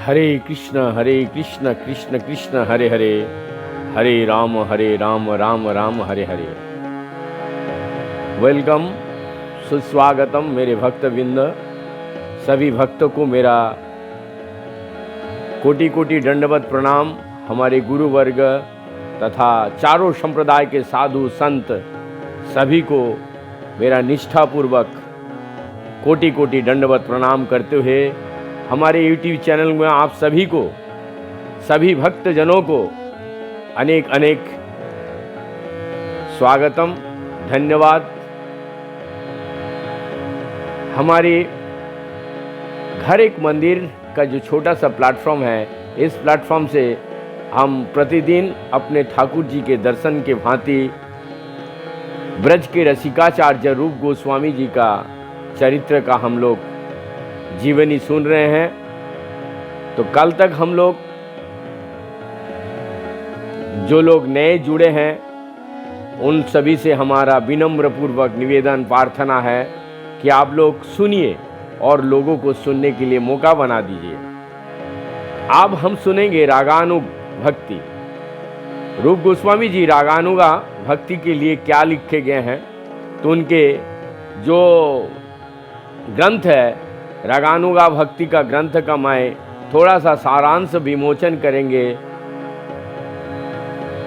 हरे कृष्ण कृष्ण कृष्ण हरे हरे, हरे Ram Ram Ram Hare Hare. Welcome, सुस्वागतम मेरे भक्तवृंद। सभी भक्तों को मेरा कोटि कोटि दंडवत प्रणाम। हमारे गुरु वर्ग तथा चारों संप्रदाय के साधु संत सभी को मेरा निष्ठापूर्वक कोटि कोटि दंडवत प्रणाम करते हुए हमारे YouTube चैनल में आप सभी को, सभी भक्तजनों को अनेक अनेक स्वागतम, धन्यवाद। हमारे घर एक मंदिर का जो छोटा सा प्लेटफॉर्म है, इस प्लेटफॉर्म से हम प्रतिदिन अपने ठाकुर जी के दर्शन के भांति ब्रज के रसिकाचार्य रूप गोस्वामी जी का चरित्र का हम लोग जीवनी सुन रहे हैं। तो कल तक हम लोग, जो लोग नए जुड़े हैं, उन सभी से हमारा विनम्र पूर्वक निवेदन प्रार्थना है कि आप लोग सुनिए और लोगों को सुनने के लिए मौका बना दीजिए। अब हम सुनेंगे रागानुग भक्ति। रूप गोस्वामी जी रागानुगा भक्ति के लिए क्या लिखे गए हैं, तो उनके जो ग्रंथ है रागानुगा भक्ति का ग्रंथ का मैं थोड़ा सा सारांश विमोचन करेंगे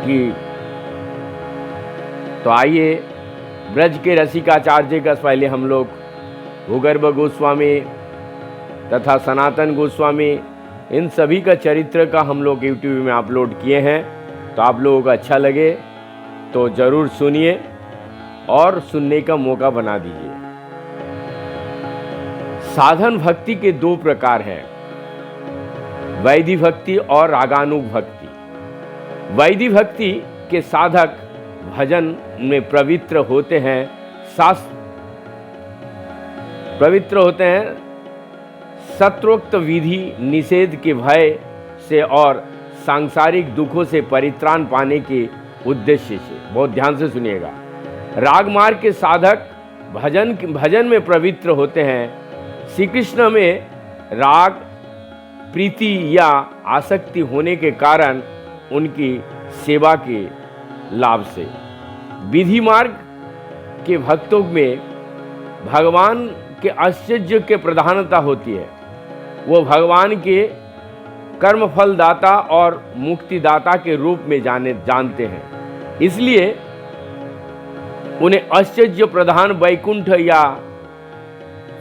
कि तो आइए, ब्रज के रसिकाचार्य का पहले हम लोग भूगर्भ गोस्वामी तथा सनातन गोस्वामी, इन सभी का चरित्र का हम लोग YouTube में अपलोड किए हैं। तो आप लोगों को अच्छा लगे तो ज़रूर सुनिए और सुनने का मौका बना दीजिए। साधन भक्ति के दो प्रकार हैं, वैधि भक्ति और रागानुग भक्ति। वैधि भक्ति के साधक भजन में पवित्र होते हैं, पवित्र होते हैं, सत्रोक्त विधि निषेध के भय से और सांसारिक दुखों से परित्राण पाने के उद्देश्य से। बहुत ध्यान से सुनिएगा। रागमार्ग के साधक भजन में पवित्र होते हैं, श्री कृष्ण में राग प्रीति या आसक्ति होने के कारण उनकी सेवा के लाभ से। विधि मार्ग के भक्तों में भगवान के आश्चर्य के प्रधानता होती है। वो भगवान के कर्मफल दाता और मुक्तिदाता के रूप में जानते हैं, इसलिए उन्हें आश्चर्य प्रधान वैकुंठ या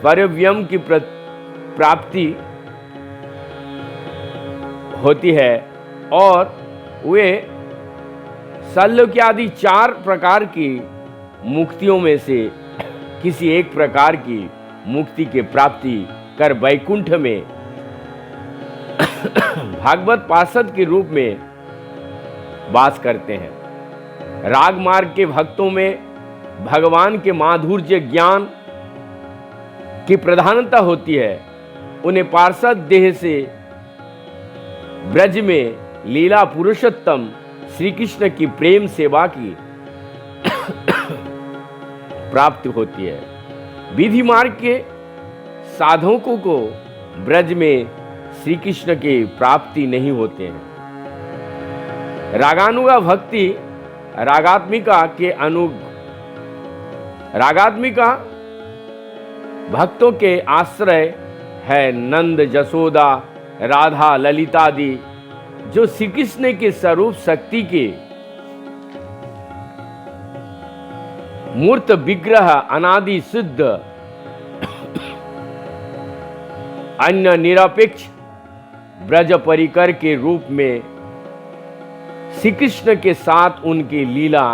परव्यम की प्राप्ति होती है और वे सल्लोक आदि 4 प्रकार की मुक्तियों में से किसी एक प्रकार की मुक्ति के प्राप्ति कर वैकुंठ में भागवत पार्षद के रूप में वास करते हैं। राग मार्ग के भक्तों में भगवान के माधुर्य ज्ञान की प्रधानता होती है। उन्हें पार्षद देह से ब्रज में लीला पुरुषोत्तम श्री कृष्ण की प्रेम सेवा की प्राप्ति होती है। विधि मार्ग के साधकों को ब्रज में श्री कृष्ण की प्राप्ति नहीं होते हैं। रागानुगा भक्ति रागात्मिका भक्तों के आश्रय है नंद, जसोदा, राधा, ललितादि, जो श्री कृष्ण के स्वरूप शक्ति के मूर्त विग्रह अनादि शुद्ध अन्य निरपेक्ष ब्रज परिकर के रूप में श्री कृष्ण के साथ उनकी लीला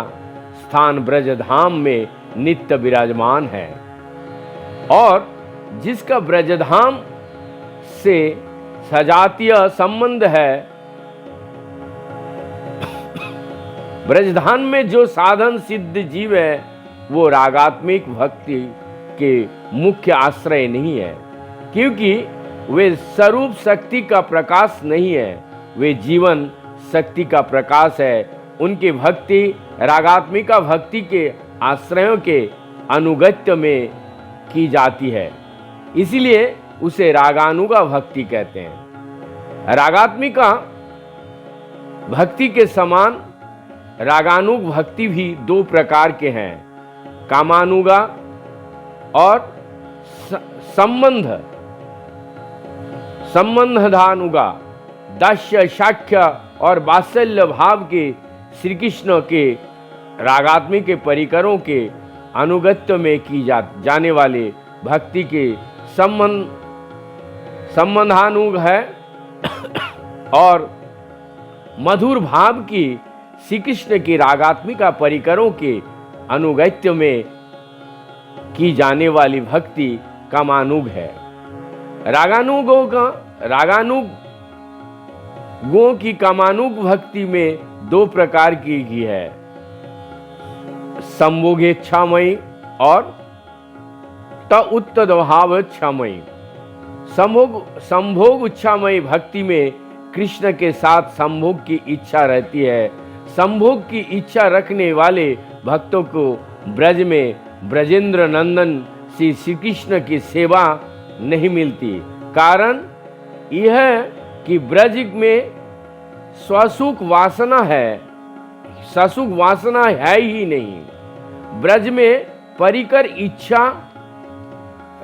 स्थान ब्रजधाम में नित्य विराजमान है और जिसका ब्रजधाम से सजातीय संबंध है। ब्रजधाम में जो साधन सिद्ध जीव है वो रागात्मिक भक्ति के मुख्य आश्रय नहीं है, क्योंकि वे स्वरूप शक्ति का प्रकाश नहीं है, वे जीवन शक्ति का प्रकाश है। उनकी भक्ति रागात्मिका भक्ति के आश्रयों के अनुगत्य में की जाती है, इसलिए उसे रागानुगा भक्ति कहते हैं। रागात्मिका भक्ति के समान रागानुग भक्ति भी दो प्रकार के हैं, कामानुगा और संबंधानुगा। दास्य, शाख्य और वात्सल्य भाव के श्री कृष्ण के रागात्मिक के परिकरों के अनुगत्य में की जाने वाले भक्ति के संबंधानुग है और मधुर भाव की श्री कृष्ण की रागात्मिका परिकरों के अनुगत्य में की जाने वाली भक्ति कामानुग है। रागानुगों की कामानुग भक्ति में दो प्रकार की है, संभोगेच्छामयी और उत्तद्भावेच्छामयी। संभोग इच्छामयी भक्ति में कृष्ण के साथ संभोग की इच्छा रहती है। संभोग की इच्छा रखने वाले भक्तों को ब्रज में ब्रजेंद्र नंदन श्री कृष्ण की सेवा नहीं मिलती। कारण यह कि ब्रज में स्वसुख वासना है, ससुख वासना है ही नहीं। ब्रज में परिकर इच्छा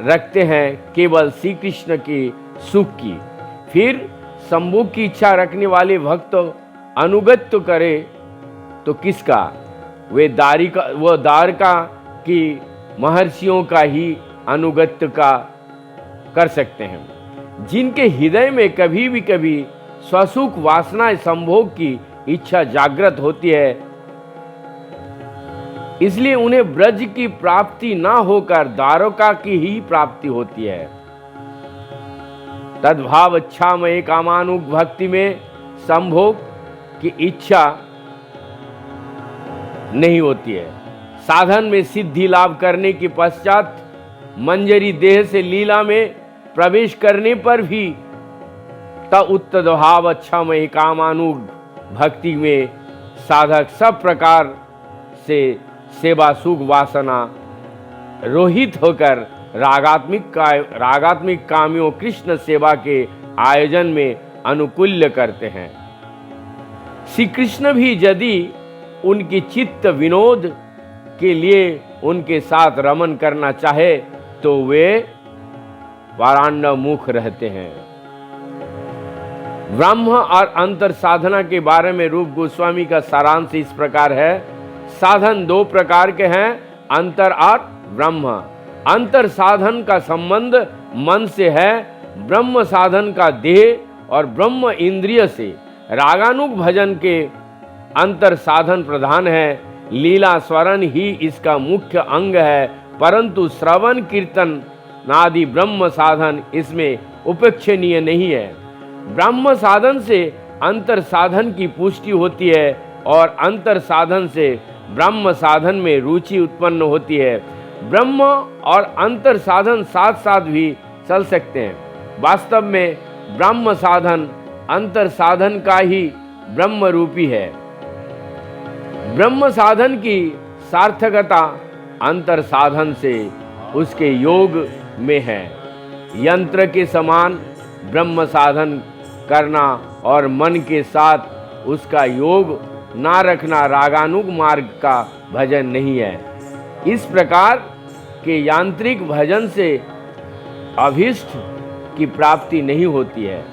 रखते हैं केवल श्री कृष्ण के सुख की। फिर संभोग की इच्छा रखने वाले भक्त अनुगत्य करे तो किसका? वे द्वारका की महर्षियों का ही अनुगत्य का कर सकते हैं। जिनके हृदय में कभी स्वसुख वासना संभोग की इच्छा जागृत होती है, इसलिए उन्हें ब्रज की प्राप्ति ना होकर द्वारका की ही प्राप्ति होती है। तद्भाव इच्छामय कामानुग भक्ति में संभोग की इच्छा नहीं होती है। साधन में सिद्धि लाभ करने के पश्चात मंजरी देह से लीला में प्रवेश करने पर भी उत्तद्भाव इच्छामय कामानुग भक्ति में साधक सब प्रकार से सेवा सुख वासना रोहित होकर रागात्मिक कामियों कृष्ण सेवा के आयोजन में अनुकूल्य करते हैं। श्री कृष्ण भी यदि उनकी चित्त विनोद के लिए उनके साथ रमन करना चाहे तो वे वारान्मुख रहते हैं। ब्रह्म और अंतर साधना के बारे में रूप गोस्वामी का सारांश इस प्रकार है। साधन दो प्रकार के हैं, अंतर और ब्रह्म। अंतर साधन का संबंध मन से है, ब्रह्म साधन का देह और ब्रह्म इंद्रिय से। रागानुग भजन के अंतर साधन प्रधान है, लीला स्वरण ही इसका मुख्य अंग है, परंतु श्रवण कीर्तन आदि ब्रह्म साधन इसमें उपेक्षणीय नहीं है। ब्रह्म साधन से अंतर साधन की पुष्टि होती है और अंतर साधन से ब्रह्म साधन में रुचि उत्पन्न होती है। ब्रह्म और अंतर साधन साथ साथ भी चल सकते हैं। वास्तव में ब्रह्म साधन अंतर साधन का ही ब्रह्म रूपी है। ब्रह्म साधन की सार्थकता अंतर साधन से उसके योग में है। यंत्र के समान ब्रह्म साधन करना और मन के साथ उसका योग ना रखना रागानुग मार्ग का भजन नहीं है। इस प्रकार के यांत्रिक भजन से अभीष्ट की प्राप्ति नहीं होती है।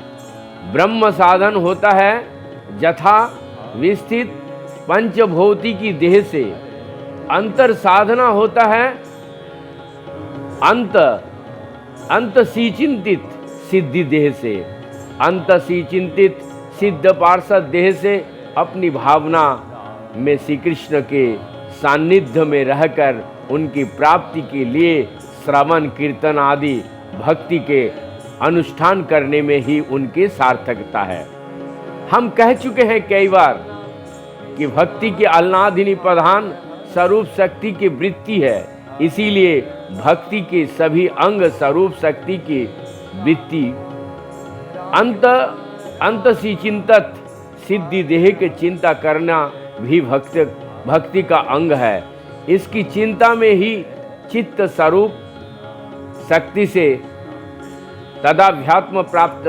ब्रह्म साधन होता है यथा विस्थित पंचभौतिकी देह से, अंतर साधना होता है अंत सी चिंतित सिद्धि देह से। अंत सी चिंतित सिद्ध पार्षद देह से अपनी भावना में श्री कृष्ण के सान्निध्य में रहकर उनकी प्राप्ति के लिए श्रवण कीर्तन आदि भक्ति के अनुष्ठान करने में ही उनकी सार्थकता है। हम कह चुके हैं कई बार कि भक्ति के अल्लाधिनी प्रधान स्वरूप शक्ति की वृत्ति है, इसीलिए भक्ति के सभी अंग स्वरूप शक्ति की वृत्ति अंत सी चिंतत सिद्धि देह की चिंता करना भी भक्ति का अंग है। इसकी चिंता में ही चित्त स्वरूप शक्ति से तदाध्यात्म प्राप्त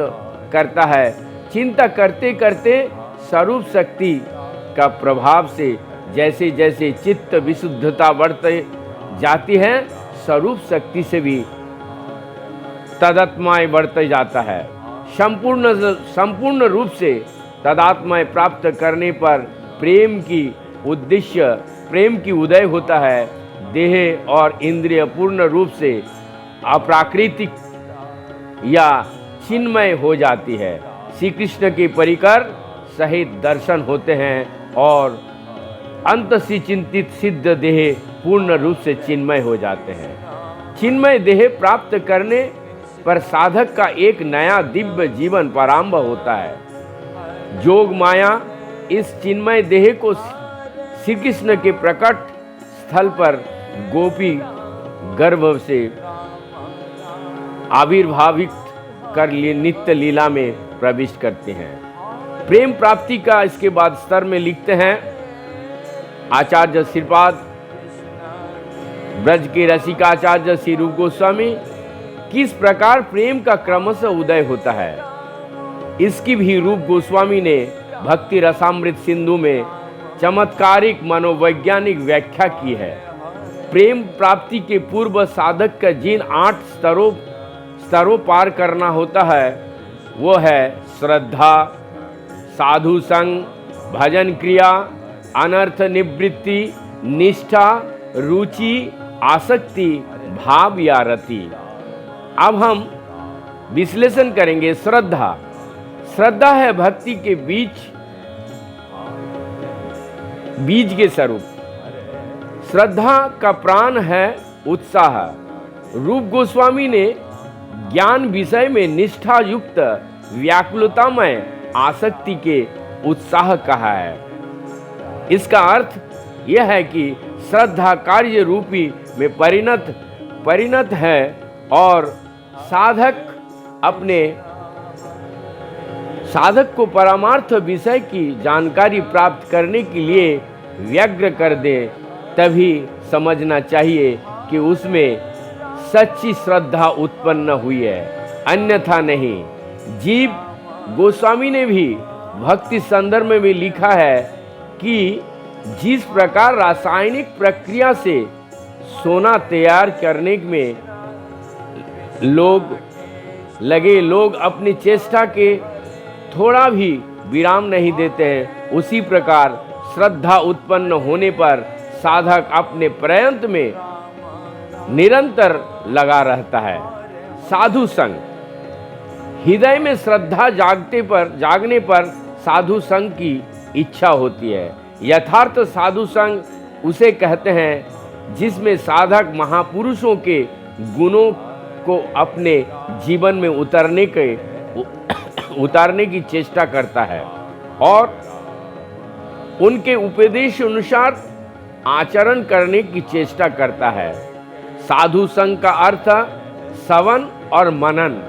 करता है। चिंता करते करते स्वरूप शक्ति का प्रभाव से जैसे जैसे चित्त विशुद्धता बढ़ते जाती है, स्वरूप शक्ति से भी तदात्माएं बढ़ते जाता है। संपूर्ण रूप से तदात्माएं प्राप्त करने पर प्रेम की उदय होता है। देह और इंद्रिय पूर्ण रूप से अप्राकृतिक या चिन्मय हो जाती है। श्री कृष्ण के परिकर सहित दर्शन होते हैं और अंत से चिंतित सिद्ध देह पूर्ण रूप से चिन्मय हो जाते हैं। चिन्मय देह प्राप्त करने पर साधक का एक नया दिव्य जीवन प्रारंभ होता है। जोग माया इस चिन्मय देह को श्री कृष्ण के प्रकट स्थल पर गोपी गर्भ से आविर्भावित कर नित्य लीला में प्रविष्ट करते हैं। प्रेम प्राप्ति का इसके बाद स्तर में लिखते हैं आचार्य श्रीपाद ब्रज के रसिकाचार्य श्री रूप गोस्वामी, किस प्रकार प्रेम का क्रमशः उदय होता है, इसकी भी रूप गोस्वामी ने भक्ति रसामृत सिंधु में चमत्कारिक मनोवैज्ञानिक व्याख्या की है। प्रेम प्राप्ति के पूर्व साधक का जिन 8 स्तरों पार करना होता है वो है श्रद्धा, साधु संग, भजन क्रिया, अनर्थ निवृत्ति, निष्ठा, रुचि, आसक्ति, भाव या रति। अब हम विश्लेषण करेंगे। श्रद्धा है भक्ति के बीज के स्वरूप। श्रद्धा का प्राण है उत्साह। रूप गोस्वामी ने ज्ञान विषय में निष्ठा युक्त व्याकुलतामय आसक्ति के उत्साह कहा है। इसका अर्थ यह है कि श्रद्धा कार्य रूपी में परिणत है और साधक को परमार्थ विषय की जानकारी प्राप्त करने के लिए व्यग्र कर दे। तभी समझना चाहिए कि उसमें सच्ची श्रद्धा उत्पन्न हुई है, अन्यथा नहीं। जीव गोस्वामी ने भी भक्ति संदर्भ में भी लिखा है कि जिस प्रकार रासायनिक प्रक्रिया से सोना तैयार करने में लोग अपनी चेष्टा के थोड़ा भी विराम नहीं देते हैं, उसी प्रकार श्रद्धा उत्पन्न होने पर साधक अपने प्रयत्न में निरंतर लगा रहता है। साधु संग, हृदय में श्रद्धा जागने पर साधु संग की इच्छा होती है। यथार्थ साधु संग उसे कहते हैं जिसमें साधक महापुरुषों के गुणों को अपने जीवन में उतारने की चेष्टा करता है और उनके उपदेश अनुसार आचरण करने की चेष्टा करता है। साधु संग का अर्थ श्रवण और मनन।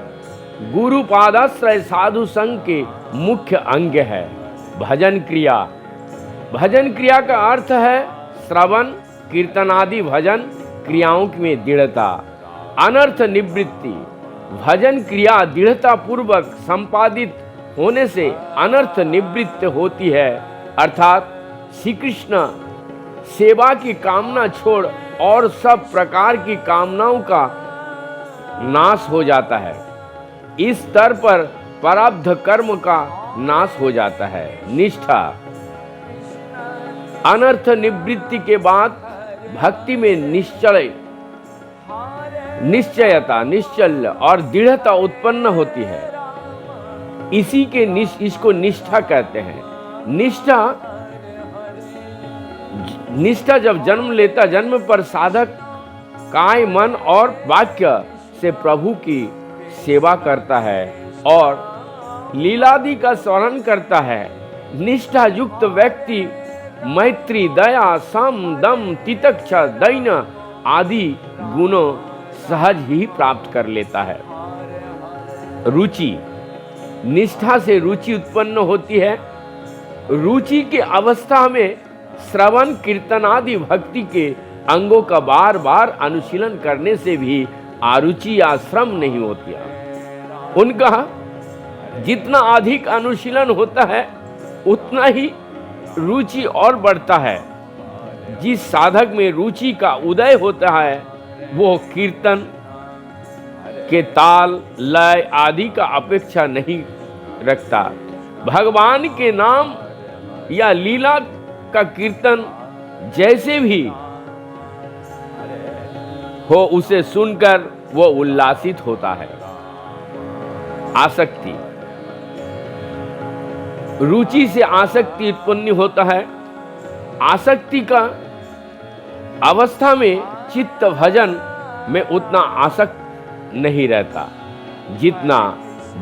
गुरु पादाश्रय साधु संग के मुख्य अंग है। भजन क्रिया का अर्थ है श्रवण, कीर्तन आदि भजन क्रियाओं में दृढ़ता। अनर्थ निवृत्ति, भजन क्रिया दृढ़ता पूर्वक संपादित होने से अनर्थ निवृत्त होती है, अर्थात श्री कृष्ण सेवा की कामना छोड़ और सब प्रकार की कामनाओं का नाश हो जाता है। इस स्तर पर प्रारब्ध कर्म का नाश हो जाता है। निष्ठा, अनर्थ निवृत्ति के बाद भक्ति में निश्चल और दृढ़ता उत्पन्न होती है। इसको निष्ठा कहते हैं। निष्ठा जब जन्म पर साधक काय, मन और वाक्य से प्रभु की सेवा करता है और लीलादि का स्मरण करता है। निष्ठा युक्त व्यक्ति मैत्री, दया, सम, दम, तितिक्षा, दैन आदि गुणों सहज ही प्राप्त कर लेता है। रुचि, निष्ठा से रुचि उत्पन्न होती है। रुचि की अवस्था में श्रवण, कीर्तन आदि भक्ति के अंगों का बार बार अनुशीलन करने से भी आरुचि या श्रम नहीं होती। जितना अधिक अनुशीलन होता है उतना ही रुचि और बढ़ता है। जिस साधक में रुचि का उदय होता है वो कीर्तन के ताल लय आदि का अपेक्षा नहीं रखता। भगवान के नाम या लीला का कीर्तन जैसे भी हो उसे सुनकर वो उल्लासित होता है। आसक्ति, रुचि से आसक्ति उत्पन्न होता है। आसक्ति का अवस्था में चित्त भजन में उतना आसक्त नहीं रहता जितना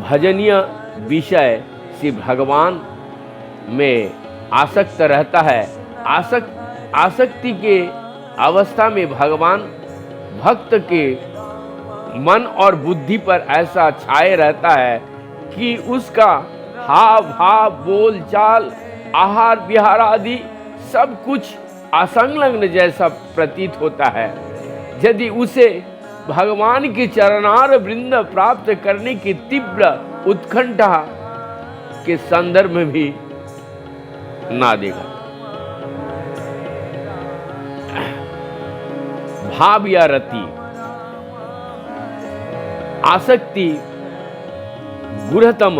भजनीय विषय से भगवान में आसक्त रहता है। आसक्ति के अवस्था में भगवान भक्त के मन और बुद्धि पर ऐसा छाए रहता है कि उसका हाव भाव बोल चाल आहार विहार आदि सब कुछ असंलग्न जैसा प्रतीत होता है। यदि उसे भगवान के चरणार वृंद प्राप्त करने की तीव्र उत्कंठा के संदर्भ में भी ना देगा। भाव या रति, आसक्ति गूढ़तम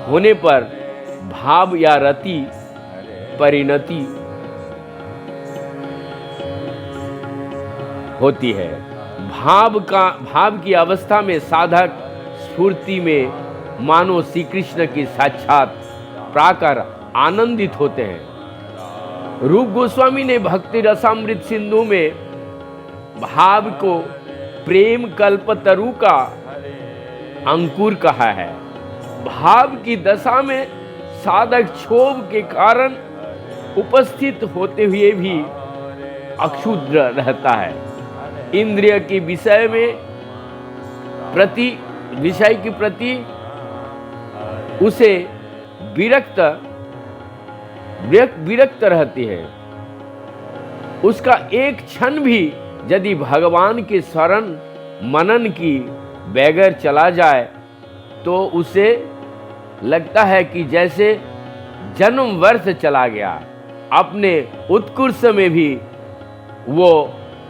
होने पर भाव या रति परिणति होती है। भाव की अवस्था में साधक स्फूर्ति में मानो श्री कृष्ण की साक्षात पाकर आनंदित होते हैं। रूप गोस्वामी ने भक्ति रसामृत सिंधु में भाव को प्रेम कल्पतरु का अंकुर कहा है। भाव की दशा में साधक क्षोभ के कारण उपस्थित होते हुए भी अक्षुद्र रहता है। इंद्रिय के विषय के प्रति उसे विरक्त रहती है। उसका एक क्षण भी यदि भगवान के शरण मनन की बगैर चला जाए तो उसे लगता है कि जैसे जन्म वर्ष चला गया। अपने उत्कर्ष में भी वो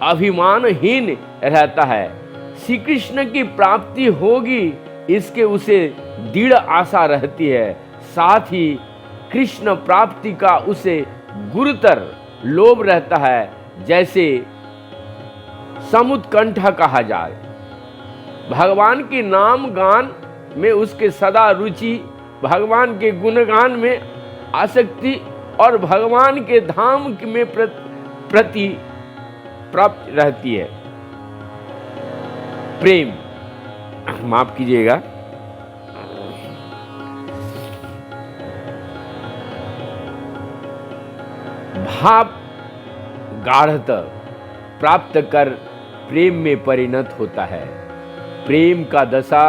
अभिमानहीन रहता है। श्री कृष्ण की प्राप्ति होगी इसके उसे दृढ़ आशा रहती है। साथ ही कृष्ण प्राप्ति का उसे गुरुतर लोभ रहता है। जैसे समुत्कंठा कहा जाए। भगवान के नाम गान में उसके सदा रुचि, भगवान के गुणगान में आसक्ति और भगवान के धाम में प्रति प्राप्त रहती है। प्रेम, माफ कीजिएगा, भाव गाढ़ता प्राप्त कर प्रेम में परिणत होता है। प्रेम का दशा,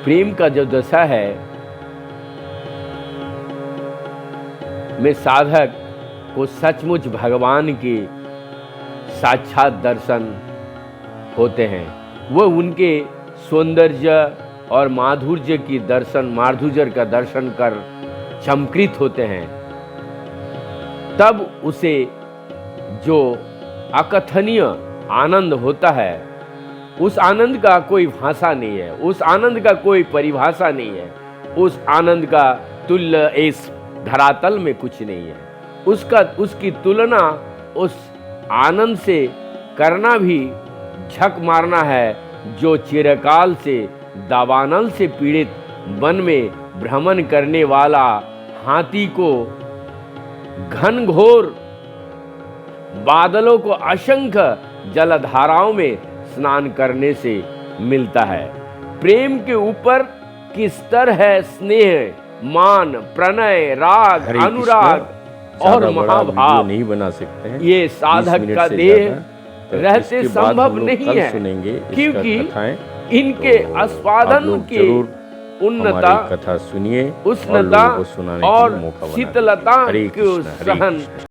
प्रेम का जो दशा है में साधक को सचमुच भगवान के साक्षात दर्शन होते हैं। वो उनके सौंदर्य और माधुर्य का दर्शन कर चमकृत होते हैं। तब उसे जो अकथनीय आनंद होता है, उस आनंद का कोई भाषा नहीं है, उस आनंद का कोई परिभाषा नहीं है। उस आनंद का तुल्य इस धरातल में कुछ नहीं है। उसकी तुलना उस आनंद से करना भी झक मारना है जो चिरकाल से दावानल से पीड़ित वन में भ्रमण करने वाला हाथी को घनघोर बादलों को असंख्य जलधाराओं में स्नान करने से मिलता है। प्रेम के ऊपर की स्तर है स्नेह, मान, प्रणय, राग, अनुराग और महाभाव। नहीं बना सकते हैं। ये साधक का देह रहते संभव नहीं है, क्योंकि इनके आस्वादन के उन्नता, कथा सुनिए, उष्णता और मौका शीतलता के सहन